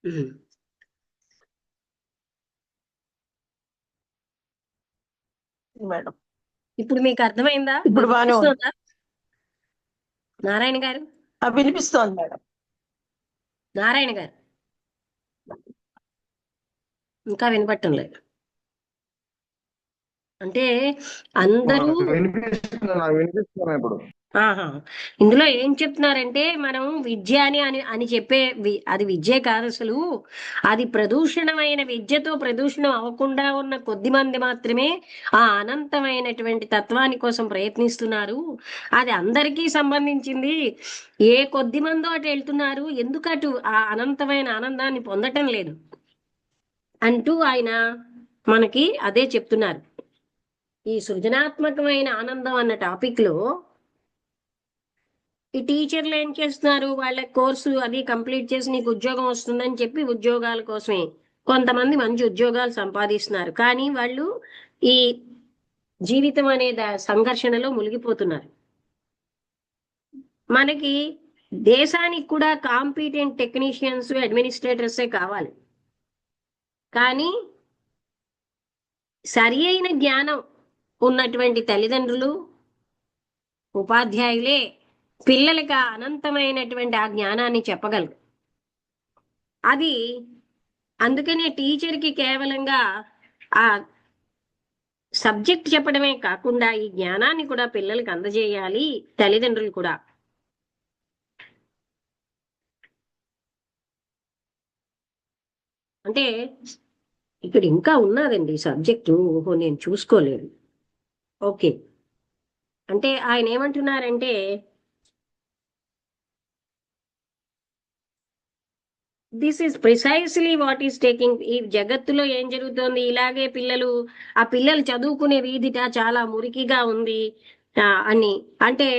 ఉమ్. Madam. ఇప్పుడు మీకు అర్థమైందా? ఇప్పుడు బానే ఉంది. వినిపిస్తుందా నారాయణ గారు? వినిపిస్తోంది మేడం. నారాయణ గారు ఇంకా వినపట్టం లేదు. అంటే అందరూ వినిపిస్తుంది, నాకు వినిపిస్తుంది ఇప్పుడు. ఆహా ఇందులో ఏం చెప్తున్నారంటే మనం విద్య అని చెప్పే అది విద్యే కాదు అసలు. అది ప్రదూషణమైన విద్యతో ప్రదూషణం అవ్వకుండా ఉన్న కొద్ది మంది మాత్రమే ఆ అనంతమైనటువంటి తత్వాని కోసం ప్రయత్నిస్తున్నారు. అది అందరికీ సంబంధించింది. ఏ కొద్ది మందో అటు వెళ్తున్నారు, ఎందుకు అటు ఆ అనంతమైన ఆనందాన్ని పొందటం లేదు అంటూ ఆయన మనకి అదే చెప్తున్నారు. ఈ సృజనాత్మకమైన ఆనందం అన్న టాపిక్ లో ఈ టీచర్లు ఏం చేస్తున్నారు, వాళ్ళ కోర్సు అది కంప్లీట్ చేసి నీకు ఉద్యోగం వస్తుందని చెప్పి ఉద్యోగాల కోసమే కొంతమంది మంచి ఉద్యోగాలు సంపాదిస్తున్నారు. కానీ వాళ్ళు ఈ జీవితం అనే సంఘర్షణలో మునిగిపోతున్నారు. మనకి దేశానికి కూడా కాంపిటెంట్ టెక్నీషియన్స్ అడ్మినిస్ట్రేటర్సే కావాలి. కానీ సరి అయిన జ్ఞానం ఉన్నటువంటి తల్లిదండ్రులు, ఉపాధ్యాయులే పిల్లలకి ఆ అనంతమైనటువంటి ఆ జ్ఞానాన్ని చెప్పగలరు. అది అందుకనే టీచర్కి కేవలంగా ఆ సబ్జెక్ట్ చెప్పడమే కాకుండా ఈ జ్ఞానాన్ని కూడా పిల్లలకి అందజేయాలి తల్లిదండ్రులు కూడా. అంటే ఇక్కడ ఇంకా ఉన్నదండి సబ్జెక్టు. ఓహో నేను చూసుకోలేదు. ఓకే. అంటే ఆయన ఏమంటున్నారంటే this is precisely what is taking. ఈ జగత్తులో ఏం జరుగుతోంది, ఇలాగే ఆ పిల్లలు చదువుకునే వీధిట చాలా మురికిగా ఉంది అని. అంటే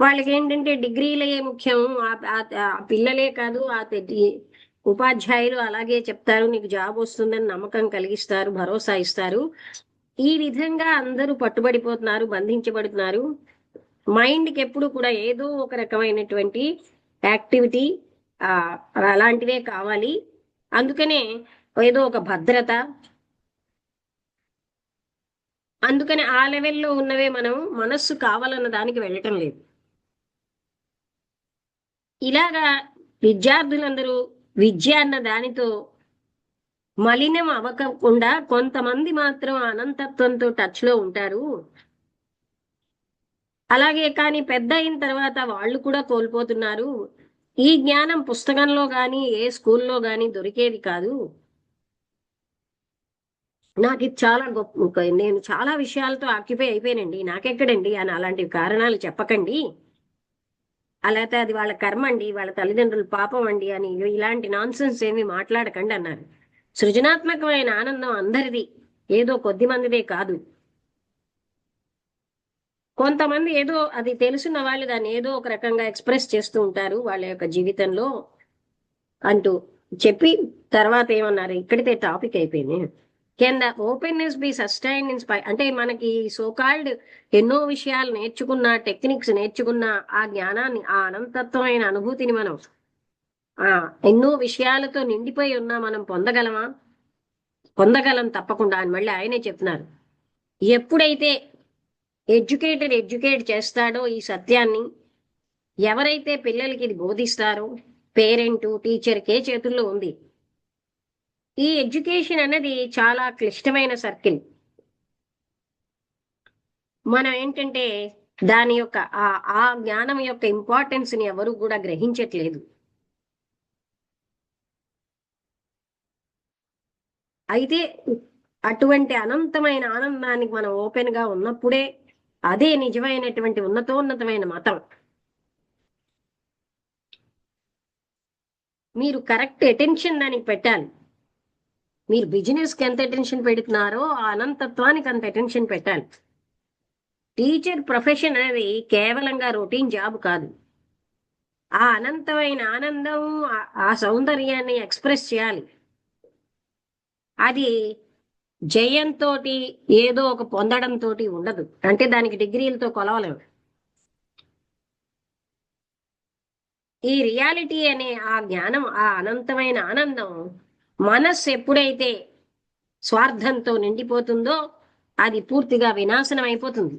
వాళ్ళకి ఏంటంటే డిగ్రీలే ముఖ్యం. ఆ పిల్లలే కాదు, ఉపాధ్యాయులు అలాగే చెప్తారు, నీకు జాబ్ వస్తుందని నమ్మకం కలిగిస్తారు, భరోసా ఇస్తారు. ఈ విధంగా అందరూ పట్టుబడిపోతున్నారు, బంధించబడుతున్నారు. మైండ్కి ఎప్పుడు కూడా ఏదో ఒక రకమైనటువంటి యాక్టివిటీ ఆ అలాంటివే కావాలి. అందుకనే ఏదో ఒక భద్రత. అందుకని ఆ లెవెల్లో ఉన్నవే మనం మనస్సు కావాలన్న దానికి వెళ్ళటం లేదు. ఇలాగా విద్యార్థులందరూ విద్య అన్న దానితో మలినం అవ్వకుండా కొంతమంది మాత్రం అనంతత్వంతో టచ్ లో ఉంటారు. అలాగే కానీ పెద్ద అయిన తర్వాత వాళ్ళు కూడా కోల్పోతున్నారు. ఈ జ్ఞానం పుస్తకంలో గాని ఏ స్కూల్లో గాని దొరికేది కాదు. నాకు ఇది చాలా గొప్ప, నేను చాలా విషయాలతో ఆక్యుపై అయిపోయానండి, నాకెక్కడండి అని అలాంటి కారణాలు చెప్పకండి. అలాగే అది వాళ్ళ కర్మ అండి, వాళ్ళ తల్లిదండ్రుల పాపం అండి అని ఇలాంటి నాన్సెన్స్ ఏమి మాట్లాడకండి అన్నారు. సృజనాత్మకమైన ఆనందం అందరిది, ఏదో కొద్ది మందిదే కాదు. కొంతమంది ఏదో అది తెలుసున్న వాళ్ళు దాన్ని ఏదో ఒక రకంగా ఎక్స్ప్రెస్ చేస్తూ ఉంటారు వాళ్ళ యొక్క జీవితంలో అంటూ చెప్పి తర్వాత ఏమన్నారు, ఇక్కడితే టాపిక్ అయిపోయింది. Can the openness be sustained in అంటే మనకి సోకాల్డ్ ఎన్నో విషయాలు నేర్చుకున్న, టెక్నిక్స్ నేర్చుకున్న ఆ జ్ఞానాన్ని, ఆ అనంతత్వమైన అనుభూతిని మనం ఆ ఎన్నో విషయాలతో నిండిపోయి ఉన్నా మనం పొందగలమా? పొందగలం తప్పకుండా అని మళ్ళీ ఆయనే చెప్తున్నారు. ఎప్పుడైతే ఎడ్యుకేట్ చేస్తాడో ఈ సత్యాన్ని, ఎవరైతే పిల్లలకి ఇది బోధిస్తారో, పేరెంట్ టీచర్కే చేతుల్లో ఉంది. ఈ ఎడ్యుకేషన్ అనేది చాలా క్లిష్టమైన సర్కిల్. మనం ఏంటంటే దాని యొక్క ఆ జ్ఞానం యొక్క ఇంపార్టెన్స్ ని ఎవరు కూడా గ్రహించట్లేదు. అయితే అటువంటి అనంతమైన ఆనందానికి మనం ఓపెన్ గా ఉన్నప్పుడే అదే నిజమైనటువంటి ఉన్నతోన్నతమైన మతం. మీరు కరెక్ట్ అటెన్షన్ దానికి పెట్టాలి. మీరు బిజినెస్ కి ఎంత అటెన్షన్ పెడుతున్నారో ఆ అనంతత్వానికి అంత అటెన్షన్ పెట్టాలి. టీచర్ ప్రొఫెషన్ అనేది కేవలంగా రొటీన్ జాబ్ కాదు. ఆ అనంతమైన ఆనందం, ఆ సౌందర్యాన్ని ఎక్స్ప్రెస్ చేయాలి. అది జయంతో ఏదో ఒక పొందడంతో ఉండదు. అంటే దానికి డిగ్రీలతో కొలవలేము. ఈ రియాలిటీ అనే ఆ జ్ఞానం, ఆ అనంతమైన ఆనందం మనస్సు ఎప్పుడైతే స్వార్థంతో నిండిపోతుందో అది పూర్తిగా వినాశనం అయిపోతుంది.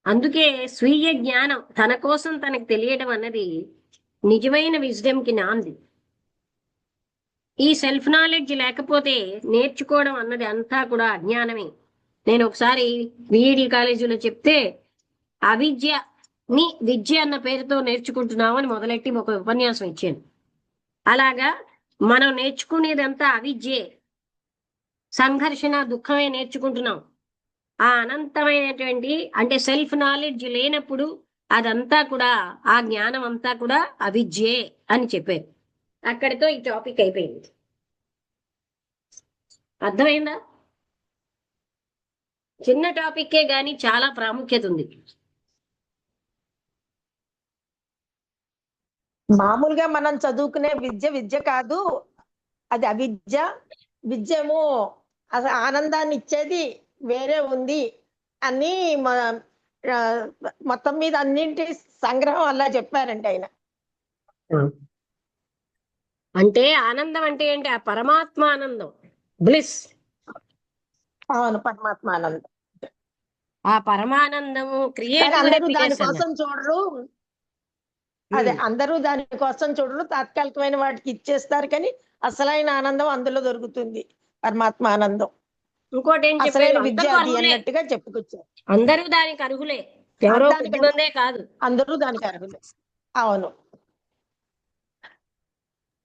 అందుకే స్వీయ జ్ఞానం తన కోసం తనకు తెలియడం అన్నది నిజమైన విజ్డమ్ కి నాంది. ఈ సెల్ఫ్ నాలెడ్జ్ లేకపోతే నేర్చుకోవడం అన్నది అంతా కూడా అజ్ఞానమే. నేను ఒకసారి బిఈడి కాలేజీలో చెప్తే అవిద్యని విద్య అన్న పేరుతో నేర్చుకుంటున్నామని మొదలెట్టి ఒక ఉపన్యాసం ఇచ్చాను. అలాగా మనం నేర్చుకునేదంతా అవిద్యే, సంఘర్షణ, దుఃఖమే నేర్చుకుంటున్నాం. ఆ అనంతమైనటువంటి అంటే సెల్ఫ్ నాలెడ్జ్ లేనప్పుడు అదంతా కూడా, ఆ జ్ఞానం అంతా కూడా అవిద్యే అని చెప్పారు. అక్కడితో ఈ టాపిక్ అయిపోయింది. అర్థమైందా? చిన్న టాపిక్కే గాని చాలా ప్రాముఖ్యత ఉంది. మామూలుగా మనం చదువుకునే విద్య విద్య కాదు, అది అవిద్య. విద్యేమో అసలు ఆనందాన్ని ఇచ్చేది వేరే ఉంది అని ఆ, మొత్తం మీద అన్నింటి సంగ్రహం అలా చెప్పారండి ఆయన. అంటే ఆనందం అంటే ఏంటి? ఆ పరమాత్మ ఆనందం, బ్లిస్. అవును, పరమాత్మ ఆనందం. ఆ పరమానందము కానీ క్రియేటివ్ అందరూ హ్యాపీనెస్ దానికోసం చూడరు. అదే, అందరూ దానికోసం చూడరు, తాత్కాలికమైన వాటికి ఇచ్చేస్తారు. కానీ అసలైన ఆనందం అందులో దొరుకుతుంది, పరమాత్మ ఆనందం. ఇంకోటి ఏం చెప్పారు? అసలైన విద్య అందరూ అది అర్హులే, అన్నట్టుగా చెప్పుకొచ్చారు. అందరూ దానికి అర్హులే, ఎవరో దానికి కొద్దిమందే కాదు. అందరూ దానికి అర్హులే. అవును,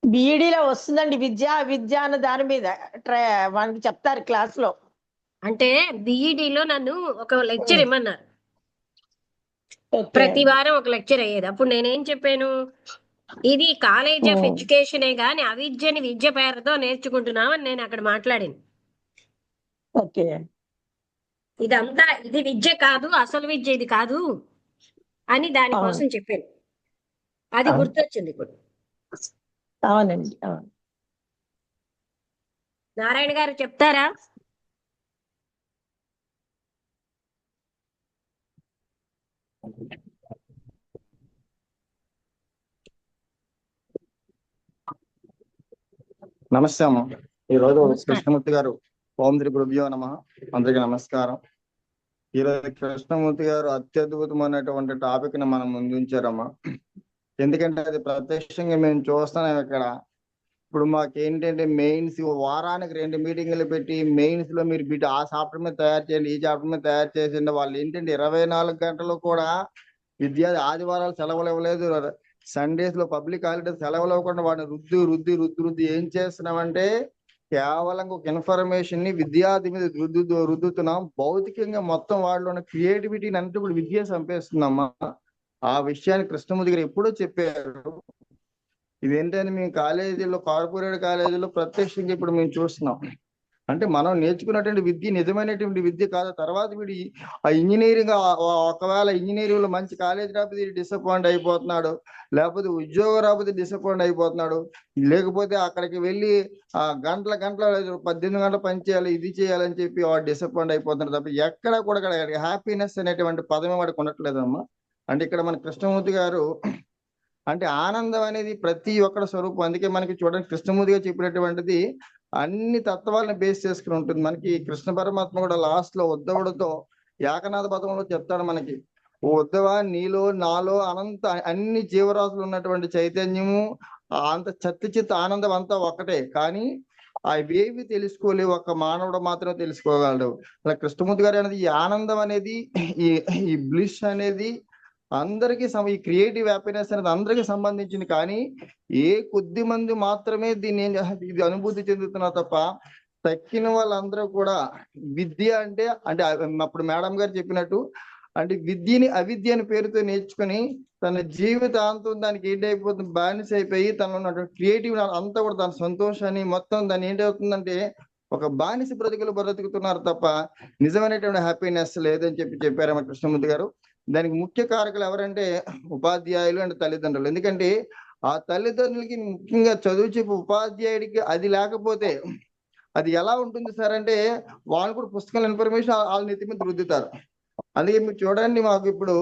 బీఈడీలో వస్తుందండి విద్య విద్య అన్న దాని మీద వాళ్ళకి చెప్తారు క్లాస్ లో. అంటే బిఈడిలో నన్ను ఒక లెక్చర్ ఇమ్మన్నారు. ఓకే. ప్రతి వారం ఒక లెక్చర్ అయ్యేది. అప్పుడు నేనేం చెప్పాను? ఇది కాలేజ్ ఆఫ్ ఎడ్యుకేషనే గాని అవిద్యని విద్య పేరుతో నేర్చుకుంటున్నామని నేను అక్కడ మాట్లాడింది. ఓకే. ఇదంతా ఇది విద్య కాదు, అసలు విద్య ఇది కాదు అని దానికోసం చెప్పాను. అది గుర్తొచ్చింది ఇప్పుడు. అవునండి, అవును. నారాయణ గారు చెప్తారా? నమస్తే అమ్మ. ఈరోజు నమస్కారం. కృష్ణమూర్తి గారు, ఓం శ్రీ గురుభ్యో నమః. అందరికీ నమస్కారం. ఈరోజు కృష్ణమూర్తి గారు అత్యద్భుతమైనటువంటి టాపిక్ ని మనం ముందుంచారమ్మా. ఎందుకంటే అది ప్రత్యక్షంగా మేము చూస్తున్నాం ఇక్కడ. ఇప్పుడు మాకేంటంటే మెయిన్స్ వారానికి 2 మీటింగ్లు పెట్టి మెయిన్స్ లో మీరు బిడ్డ ఆ చాప్టర్ మీద తయారు చేయండి, ఈ చాప్టర్ మీద తయారు చేసిండి. వాళ్ళు ఏంటంటే 24 గంటలు కూడా విద్యార్థి ఆదివారాలు సెలవులు ఇవ్వలేదు, సండేస్ లో పబ్లిక్ హాలిడేస్ సెలవులు ఇవ్వకుండా వాడిని రుద్ది ఏం చేస్తున్నామంటే కేవలం ఒక ఇన్ఫర్మేషన్ ని విద్యార్థి మీద రుద్దుతున్నాం. భౌతికంగా మొత్తం వాళ్ళలో క్రియేటివిటీని అంటే కూడా విద్య చంపేస్తుందమ్మా. ఆ విషయాన్ని కృష్ణమూర్తి గారు ఎప్పుడో చెప్పారు. ఇదేంటని మేము కాలేజీలో, కార్పొరేట్ కాలేజీలో ప్రత్యక్షంగా ఇప్పుడు మేము చూస్తున్నాం. అంటే మనం నేర్చుకున్నటువంటి విద్య నిజమైనటువంటి విద్య కాదు. తర్వాత వీడి ఆ ఇంజనీరింగ్, ఒకవేళ ఇంజనీరింగ్ లో మంచి కాలేజ్ రాకపోతే డిసప్పాయింట్ అయిపోతున్నాడు, లేకపోతే ఉద్యోగం రాకపోతే డిసప్పాయింట్ అయిపోతున్నాడు, లేకపోతే అక్కడికి వెళ్ళి గంటల 18 గంటలు పని చేయాలి, ఇది చేయాలని చెప్పి వాడు డిసప్పాయింట్ అయిపోతున్నాడు తప్ప ఎక్కడ కూడా హ్యాపీనెస్ అనేటువంటి పదమే వాడికి ఉండట్లేదమ్మా. అంటే ఇక్కడ మన కృష్ణమూర్తి గారు అంటే ఆనందం అనేది ప్రతి ఒక్కరి స్వరూపం. అందుకే మనకి చూడండి కృష్ణమూర్తిగా చెప్పినటువంటిది అన్ని తత్వాలను బేస్ చేసుకుని ఉంటుంది. మనకి కృష్ణ పరమాత్మ కూడా లాస్ట్ లో ఉద్ధవుడితో ఏకనాథ పదంలో చెప్తాడు మనకి, ఓ ఉద్ధవ, నీలో నాలో అనంత అన్ని జీవరాశులు ఉన్నటువంటి చైతన్యము, అంత చిత్త ఆనందం అంతా ఒక్కటే. కానీ అవేవి తెలుసుకోలేవు, ఒక మానవుడు మాత్రమే తెలుసుకోగలడు. అలా కృష్ణమూర్తి గారు అనేది ఈ ఆనందం అనేది, ఈ బ్లిస్ అనేది అందరికీ ఈ క్రియేటివ్ హ్యాపీనెస్ అనేది అందరికీ సంబంధించింది. కానీ ఏ కొద్ది మంది మాత్రమే దీన్ని ఇది అనుభూతి చెందుతున్నారు తప్ప తక్కిన వాళ్ళందరూ కూడా విద్య అంటే అప్పుడు మేడం గారు చెప్పినట్టు అంటే విద్యని అవిద్య అని పేరుతో నేర్చుకుని తన జీవితాంతం దానికి ఏంటైపోతుంది, బానిస అయిపోయి తనలో ఉన్నటువంటి క్రియేటివ్ అంతా కూడా తన సంతోషాన్ని మొత్తం దాన్ని ఏంటవుతుందంటే ఒక బానిస బ్రతుకుతున్నారు తప్ప నిజమైనటువంటి హ్యాపీనెస్ లేదని చెప్పారమ్మ కృష్ణమూర్తి గారు. దానికి ముఖ్య కారకులు ఎవరంటే ఉపాధ్యాయులు అండ్ తల్లిదండ్రులు. ఎందుకంటే ఆ తల్లిదండ్రులకి ముఖ్యంగా చదువు చెప్పి ఉపాధ్యాయుడికి అది లేకపోతే అది ఎలా ఉంటుంది సార్ అంటే వాళ్ళు కూడా పుస్తకాల ఇన్ఫర్మేషన్ వాళ్ళ నెత్తి మీద రుద్దుతారు. అందుకే మీరు చూడండి, మాకు ఇప్పుడు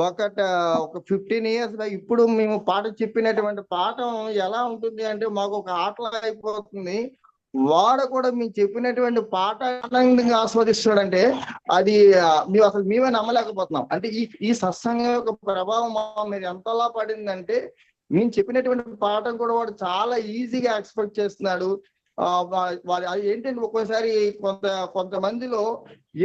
ఒక 15 years ఇప్పుడు మేము పాఠం చెప్పినటువంటి పాఠం ఎలా ఉంటుంది అంటే మాకు ఒక ఆటలా అయిపోతుంది. వాడు కూడా మేము చెప్పినటువంటి పాట ఆనందంగా ఆస్వాదిస్తాడంటే అది మేమే నమ్మలేకపోతున్నాం. అంటే ఈ సత్సంగం యొక్క ప్రభావం మా మీద ఎంతలా పడిందంటే మేము చెప్పినటువంటి పాఠం కూడా వాడు చాలా ఈజీగా ఎక్స్పెక్ట్ చేస్తున్నాడు. అది ఏంటంటే ఒక్కోసారి కొంతమందిలో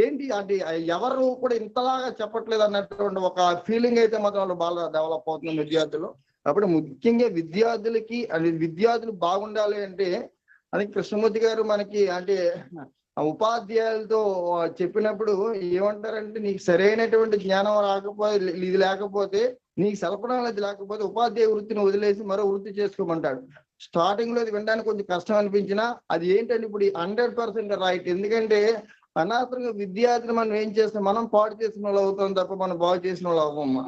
ఏంటి అంటే ఎవరు కూడా ఇంతలాగా చెప్పట్లేదు అన్నటువంటి ఒక ఫీలింగ్ అయితే మాత్రం వాళ్ళు బాగా డెవలప్ అవుతుంది విద్యార్థులు. అప్పుడు ముఖ్యంగా విద్యార్థులు బాగుండాలి అంటే అది కృష్ణమూర్తి గారు మనకి అంటే ఉపాధ్యాయులతో చెప్పినప్పుడు ఏమంటారంటే నీకు సరైనటువంటి జ్ఞానం రాకపోతే ఇది లేకపోతే నీకు సల్పనాలది లేకపోతే ఉపాధ్యాయ వృత్తిని వదిలేసి మరో వృత్తి చేసుకోమంటాడు. స్టార్టింగ్ లో వినడానికి కొంచెం కష్టం అనిపించినా అది ఏంటంటే ఇప్పుడు 100% రైట్. ఎందుకంటే అనవసరంగా విద్యార్థిని మనం ఏం చేస్తాం, మనం పాడు చేసిన వాళ్ళు అవుతాం తప్ప మనం బాగు చేసిన వాళ్ళు అవ్వమ్మా.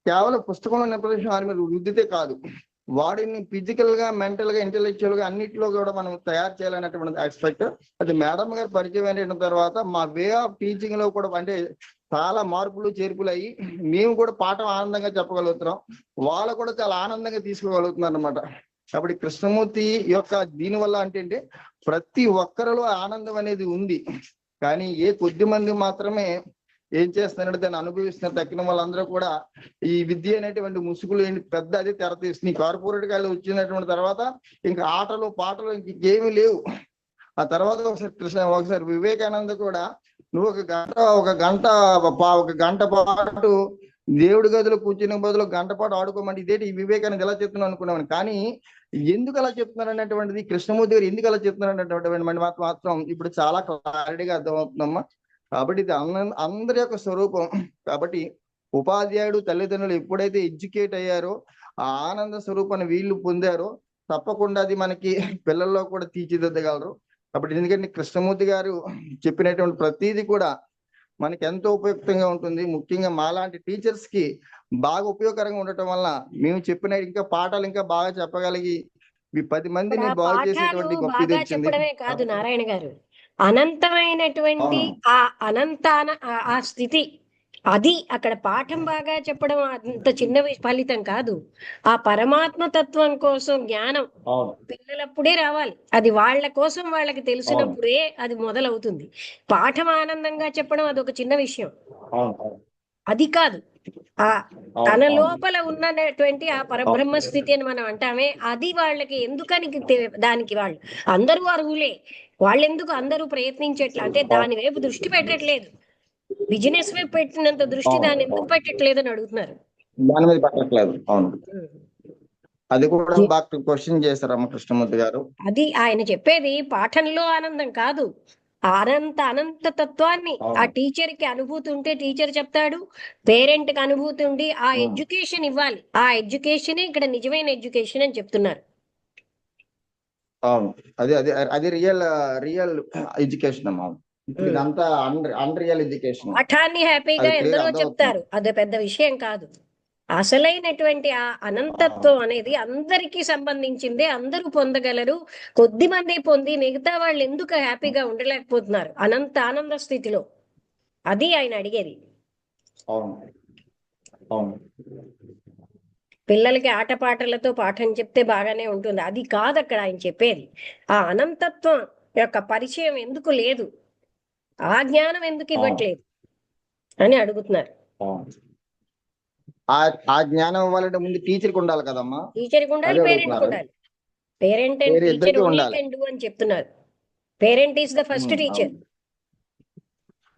కేవలం పుస్తకంలో నిప్రదేశం వారి మీద రుద్దితే కాదు, వాడిని ఫిజికల్ గా, మెంటల్ గా, ఇంటెలెక్చువల్ గా అన్నింటిలో కూడా మనం తయారు చేయాలనేటువంటి ఆస్పెక్ట్. అది మేడం గారు పరిచయం అయిన తర్వాత మా వే ఆఫ్ టీచింగ్ లో కూడా అంటే చాలా మార్పులు చేర్పులు అయ్యి మేము కూడా పాఠం ఆనందంగా చెప్పగలుగుతున్నాం, వాళ్ళు కూడా చాలా ఆనందంగా తీసుకోగలుగుతున్నారు అనమాట. కాబట్టి కృష్ణమూర్తి యొక్క దీనివల్ల అంటే ప్రతి ఒక్కరిలో ఆనందం అనేది ఉంది, కానీ కొద్ది మంది మాత్రమే ఏం చేస్తున్నారంటే దాన్ని అనుభవిస్తున్నారు. తక్కిన వాళ్ళందరూ కూడా ఈ విద్య అనేటువంటి ముసుగులు పెద్ద అది తెరతీస్తుంది. కార్పొరేట్ గాలి వచ్చినటువంటి తర్వాత ఇంకా ఆటలు పాటలు ఇంకేమీ లేవు. ఆ తర్వాత ఒకసారి వివేకానంద కూడా నువ్వు ఒక గంట పాటు దేవుడి గదిలో కూర్చునే బదులు గంట పాటు ఆడుకోమంటే ఇదేంటి ఈ వివేకానంద ఎలా చెప్తున్నాను అనుకున్నాను. కానీ ఎందుకు అలా చెప్తున్నారు అనేటువంటిది, కృష్ణమూర్తి గారు ఎందుకు అలా చెప్తున్నారు అనేటువంటి మాత్రం ఇప్పుడు చాలా క్లారిటీగా అర్థమవుతుందమ్మా. కాబట్టి ఇది అందరి యొక్క స్వరూపం. కాబట్టి ఉపాధ్యాయుడు తల్లిదండ్రులు ఎప్పుడైతే ఎడ్యుకేట్ అయ్యారో ఆ ఆనంద స్వరూపాన్ని వీళ్ళు పొందారో తప్పకుండా అది మనకి పిల్లల్లో కూడా తీర్చిదిద్దగలరు. కాబట్టి ఎందుకంటే కృష్ణమూర్తి గారు చెప్పినటువంటి ప్రతిదీ కూడా మనకి ఎంతో ఉపయుక్తంగా ఉంటుంది. ముఖ్యంగా మాలాంటి టీచర్స్ కి బాగా ఉపయోగకరంగా ఉండటం వల్ల మేము చెప్పిన ఇంకా పాఠాలు ఇంకా బాగా చెప్పగలిగి 10 మందిని బాగు చేసేటువంటి గొప్ప ఇది వచ్చింది. చెప్పడమే కాదు నారాయణ గారు, అనంతమైనటువంటి ఆ స్థితి, అది అక్కడ పాఠం బాగా చెప్పడం అంత చిన్న ఫలితం కాదు. ఆ పరమాత్మ తత్వం కోసం జ్ఞానం పిల్లలప్పుడే రావాలి. అది వాళ్ళ కోసం వాళ్ళకి తెలిసినప్పుడే అది మొదలవుతుంది. పాఠం ఆనందంగా చెప్పడం అదొక చిన్న విషయం, అది కాదు. ఆ తన లోపల ఉన్నటువంటి ఆ పరబ్రహ్మ స్థితి అని మనం అంటామే, అది వాళ్ళకి ఎందుకని దానికి వాళ్ళు అందరూ అర్హులే. వాళ్ళెందుకు అందరూ ప్రయత్నించట్లే అంటే దాని వైపు దృష్టి పెట్టట్లేదు. బిజినెస్ వైపు పెట్టినంత దృష్టి దాన్ని ఎందుకు పెట్టట్లేదు అని అడుగుతున్నారు. దాని మీద పెట్టట్లేదు. అవును, అది కూడా బాగా క్వశ్చన్ చేశారు కృష్ణమూర్తి గారు. అది ఆయన చెప్పేది పాఠంలో ఆనందం కాదు, అనంత తత్వాన్ని ఆ టీచర్ కి అనుభూతి ఉంటే టీచర్ చెప్తాడు, పేరెంట్ కి అనుభూతి ఉండి ఆ ఎడ్యుకేషన్ ఇవ్వాలి. ఆ ఎడ్యుకేషనే ఇక్కడ నిజమైన ఎడ్యుకేషన్ అని చెప్తున్నారు. అవును, అది రియల్ ఎడ్యుకేషన్ అమ్మా. ఇదంతా అన్రియల్ ఎడ్యుకేషన్. పాఠాన్ని హ్యాపీగా ఎందరో చెప్తారు, అది పెద్ద విషయం కాదు. అసలైనటువంటి ఆ అనంతత్వం అనేది అందరికీ సంబంధించిందే, అందరూ పొందగలరు. కొద్ది మంది పొంది మిగతా వాళ్ళు ఎందుకు హ్యాపీగా ఉండలేకపోతున్నారు ఆనంద స్థితిలో? అది ఆయన అడిగేది. పిల్లలకి ఆటపాటలతో పాఠం చెప్తే బాగానే ఉంటుంది, అది కాదు అక్కడ ఆయన చెప్పేది. ఆ అనంతత్వం యొక్క పరిచయం ఎందుకు లేదు, ఆ జ్ఞానం ఎందుకు ఇవ్వట్లేదు అని అడుగుతున్నారు. ఆ జ్ఞానం ఇవ్వాలంటే ముందు టీచర్కి ఉండాలి కదమ్మా. టీచర్కి ఉండాలి, పేరెంట్ ఉండాలి. పేరెంట్ అండ్ టీచర్ అని చెప్తున్నారు. Parent is the first teacher.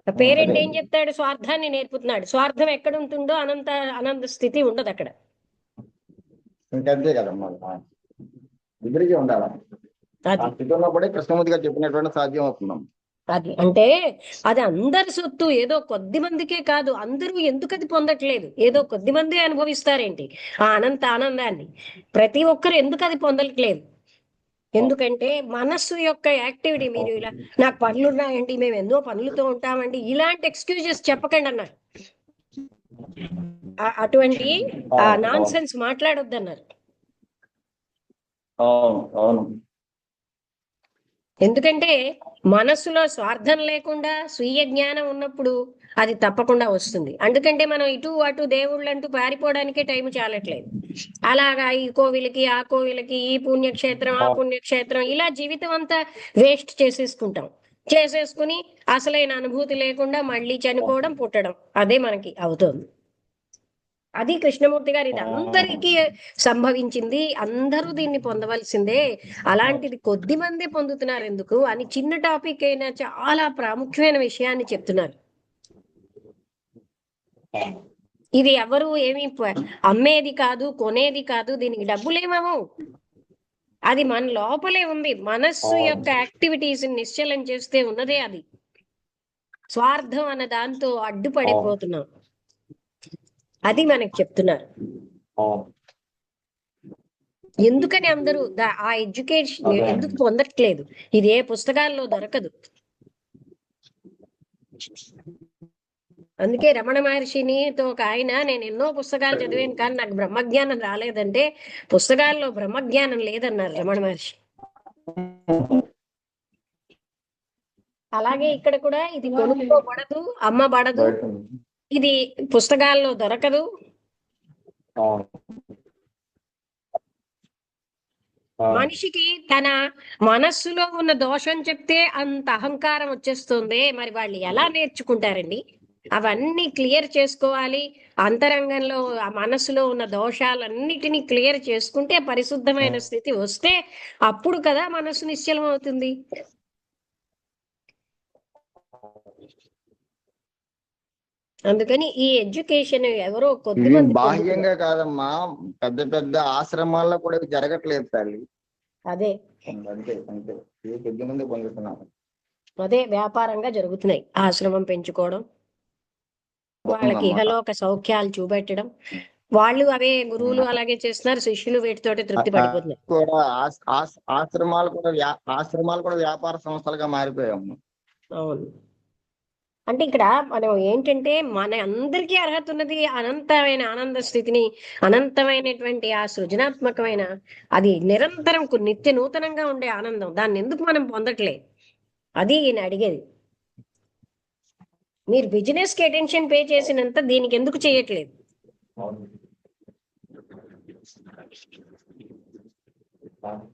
Parent ఏం చెప్తాడు? స్వార్థాన్ని నేర్పుతున్నాడు. స్వార్థం ఎక్కడ ఉంటుందో అనంత స్థితి ఉండదు అక్కడ. ఇంకంతే కదమ్మా, ఇద్దరికీ ఉండాలి. కృష్ణమూర్తి గారు చెప్పినటువంటి సాధ్యం అవుతున్నాం. అది అంటే అది అందరి సొత్తు, ఏదో కొద్ది మందికే కాదు. అందరూ ఎందుకు అది పొందట్లేదు? ఏదో కొద్ది మంది అనుభవిస్తారేంటి ఆ ఆనందాన్ని? ప్రతి ఒక్కరు ఎందుకు అది పొందట్లేదు? ఎందుకంటే మనస్సు యొక్క యాక్టివిటీ. మీరు ఇలా నాకు పనులు ఉన్నాయండి, మేము ఎన్నో పనులతో ఉంటామండి, ఇలాంటి ఎక్స్క్యూజెస్ చెప్పకండి అన్నారు. అటువంటి నాన్ సెన్స్ మాట్లాడొద్దన్నారు. ఎందుకంటే మనస్సులో స్వార్థం లేకుండా స్వీయ జ్ఞానం ఉన్నప్పుడు అది తప్పకుండా వస్తుంది. అందుకంటే మనం ఇటు అటు దేవుళ్ళు అంటూ పారిపోవడానికే టైం చాలట్లేదు. అలాగా ఈ కోవిలకి ఆ కోవిలకి, ఈ పుణ్యక్షేత్రం ఆ పుణ్యక్షేత్రం, ఇలా జీవితం అంతా వేస్ట్ చేసేసుకుని అసలైన అనుభూతి లేకుండా మళ్ళీ చనిపోవడం, పుట్టడం, అదే మనకి అవుతోంది. అది కృష్ణమూర్తి గారు ఇది అందరికీ సంభవించింది, అందరూ దీన్ని పొందవలసిందే, అలాంటిది కొద్ది మంది పొందుతున్నారు ఎందుకు అని చిన్న టాపిక్ అయినా చాలా ప్రాముఖ్యమైన విషయాన్ని చెప్తున్నారు. ఇది ఎవరు ఏమి అమ్మేది కాదు, కొనేది కాదు, దీనికి డబ్బులేమవు. అది మన లోపలే ఉంది. మనస్సు యొక్క యాక్టివిటీస్ నిశ్చలం చేస్తే ఉన్నదే అది. స్వార్థం అన్న దాంతో అడ్డుపడిపోతున్నాం. అది మనకి చెప్తున్నారు. ఎందుకని అందరూ ఆ ఎడ్యుకేషన్ ఎందుకు పొందట్లేదు? ఇది ఏ పుస్తకాల్లో దొరకదు. అందుకే రమణ మహర్షినితో ఒక ఆయన, నేను ఎన్నో పుస్తకాలు చదివాను కానీ నాకు బ్రహ్మజ్ఞానం రాలేదంటే, పుస్తకాల్లో బ్రహ్మజ్ఞానం లేదన్నారు రమణ మహర్షి. అలాగే ఇక్కడ కూడా ఇది కొనుక్కోబడదు, అమ్మబడదు, ఇది పుస్తకాల్లో దొరకదు. మనిషికి తన మనస్సులో ఉన్న దోషం చెప్తే అంత అహంకారం వచ్చేస్తుంది. మరి వాళ్ళు ఎలా నేర్చుకుంటారండి? అవన్నీ క్లియర్ చేసుకోవాలి. అంతరంగంలో ఆ మనస్సులో ఉన్న దోషాలన్నిటినీ క్లియర్ చేసుకుంటే పరిశుద్ధమైన స్థితి వస్తే అప్పుడు కదా మనస్సు నిశ్చలం అవుతుంది. అందుకని ఈ ఎడ్యుకేషన్ ఎవరో కొద్ది ఇది మంది బాహ్యంగా కాదమ్మా, పెద్ద పెద్ద ఆశ్రమాల్లో కూడా ఇవి జరగట్లేదు తల్లి. అదే అంతే అంతే, ఇది కొద్ది మంది పొందుతున్నారు. అదే వ్యాపారంగా జరుగుతున్నాయి. ఆశ్రమం పెంచుకోవడం, వాళ్ళకి ఇహలోక సౌఖ్యాలు చూపెట్టడం, వాళ్ళు అవే గురువులు అలాగే చేస్తున్నారు, శిష్యులు వీటితోటి తృప్తి పడిపోతున్నారు. కూడా ఆశ్రమాలు కూడా వ్యాపార సంస్థలుగా మారిపోయాము. అవును. అంటే ఇక్కడ మనం ఏంటంటే మన అందరికీ అర్హత ఉన్నది అనంతమైన ఆనంద స్థితిని, అనంతమైనటువంటి ఆ సృజనాత్మకమైన, అది నిరంతరం నిత్య నూతనంగా ఉండే ఆనందం, దాన్ని ఎందుకు మనం పొందట్లే? అది ఈయన అడిగేది. మీరు బిజినెస్ కి అటెన్షన్ పే చేసినంత దీనికి ఎందుకు చేయట్లేదు?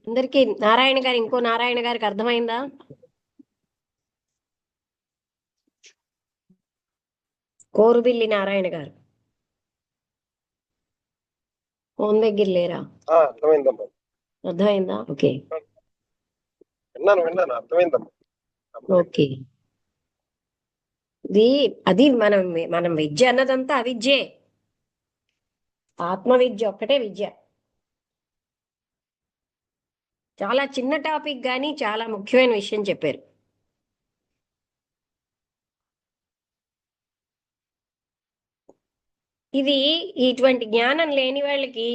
అందరికీ నారాయణ గారు, ఇంకో నారాయణ గారికి అర్థమైందా? కోరుబిల్లి నారాయణ గారు ఫోన్ దగ్గర లేరా? అర్థమైందమ్మా. అర్థమైందా? ఓకే విన్నాను అర్థమైందమ్మా. ఓకే. అది మనం విద్య అన్నదంతా అవిద్యే. ఆత్మ విద్య ఒక్కటే విద్య. చాలా చిన్న టాపిక్ కానీ చాలా ముఖ్యమైన విషయం చెప్పారు. ఇది ఇటువంటి జ్ఞానం లేని వాళ్ళకి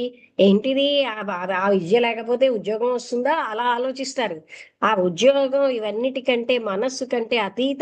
ఏంటిది, ఆ విద్య లేకపోతే ఉద్యోగం వస్తుందా అలా ఆలోచిస్తారు. ఆ ఉద్యోగం ఇవన్నిటికంటే మనస్సు కంటే అతీత